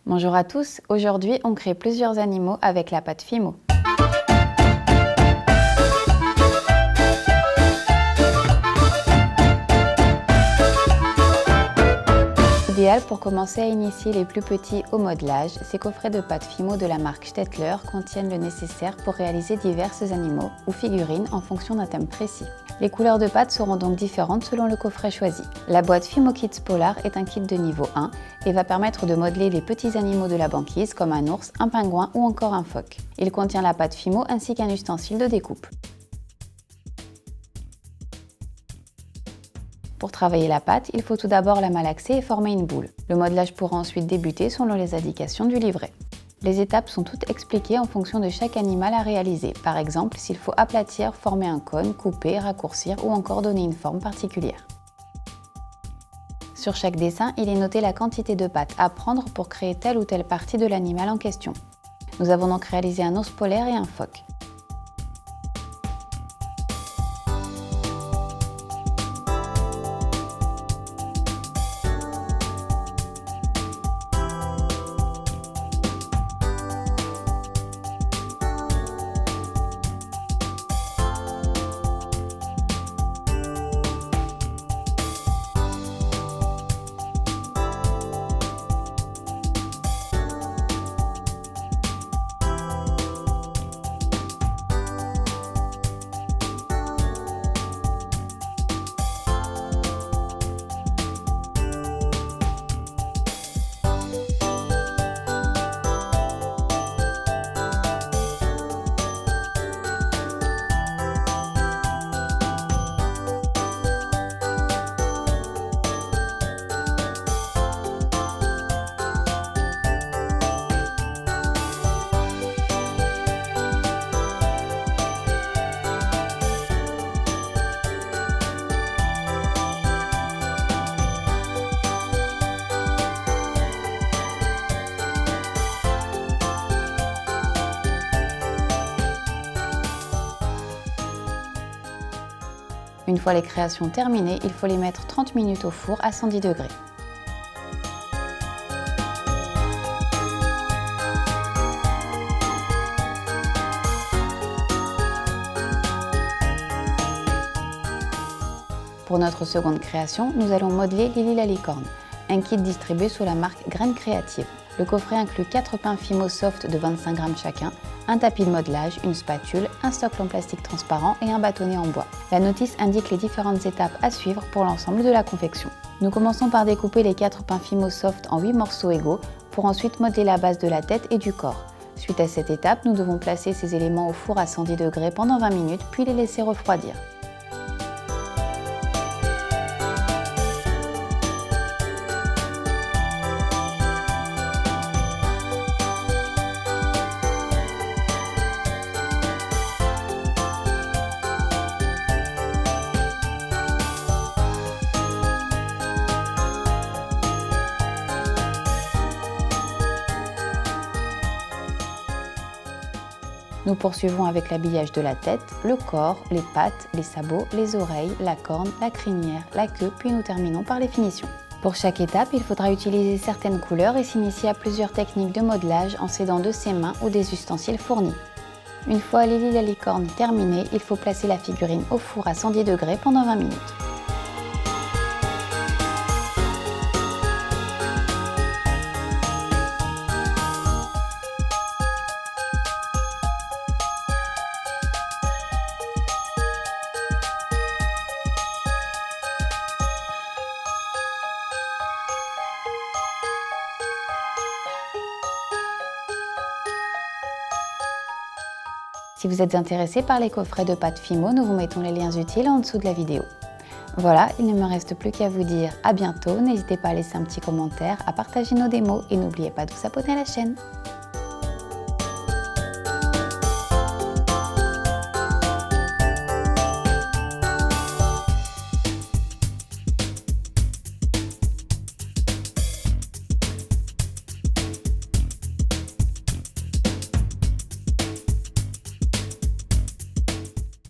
Bonjour à tous, aujourd'hui on crée plusieurs animaux avec la pâte Fimo. Idéal pour commencer à initier les plus petits au modelage, ces coffrets de pâte Fimo de la marque Stettler contiennent le nécessaire pour réaliser divers animaux ou figurines en fonction d'un thème précis. Les couleurs de pâte seront donc différentes selon le coffret choisi. La boîte Fimo Kids Polar est un kit de niveau 1 et va permettre de modeler les petits animaux de la banquise comme un ours, un pingouin ou encore un phoque. Il contient la pâte Fimo ainsi qu'un ustensile de découpe. Pour travailler la pâte, il faut tout d'abord la malaxer et former une boule. Le modelage pourra ensuite débuter selon les indications du livret. Les étapes sont toutes expliquées en fonction de chaque animal à réaliser. Par exemple, s'il faut aplatir, former un cône, couper, raccourcir ou encore donner une forme particulière. Sur chaque dessin, il est noté la quantité de pâte à prendre pour créer telle ou telle partie de l'animal en question. Nous avons donc réalisé un ours polaire et un phoque. Une fois les créations terminées, il faut les mettre 30 minutes au four à 110 degrés. Pour notre seconde création, nous allons modeler Lily la licorne, un kit distribué sous la marque Graines Créatives. Le coffret inclut 4 pains Fimo Soft de 25 g chacun, un tapis de modelage, une spatule, un socle en plastique transparent et un bâtonnet en bois. La notice indique les différentes étapes à suivre pour l'ensemble de la confection. Nous commençons par découper les 4 pains Fimo Soft en 8 morceaux égaux pour ensuite modeler la base de la tête et du corps. Suite à cette étape, nous devons placer ces éléments au four à 110 degrés pendant 20 minutes puis les laisser refroidir. Nous poursuivons avec l'habillage de la tête, le corps, les pattes, les sabots, les oreilles, la corne, la crinière, la queue, puis nous terminons par les finitions. Pour chaque étape, il faudra utiliser certaines couleurs et s'initier à plusieurs techniques de modelage en s'aidant de ses mains ou des ustensiles fournis. Une fois Lily la licorne terminée, il faut placer la figurine au four à 110 degrés pendant 20 minutes. Si vous êtes intéressé par les coffrets de pâte Fimo, nous vous mettons les liens utiles en dessous de la vidéo. Voilà, il ne me reste plus qu'à vous dire à bientôt, n'hésitez pas à laisser un petit commentaire, à partager nos démos et n'oubliez pas de vous abonner à la chaîne.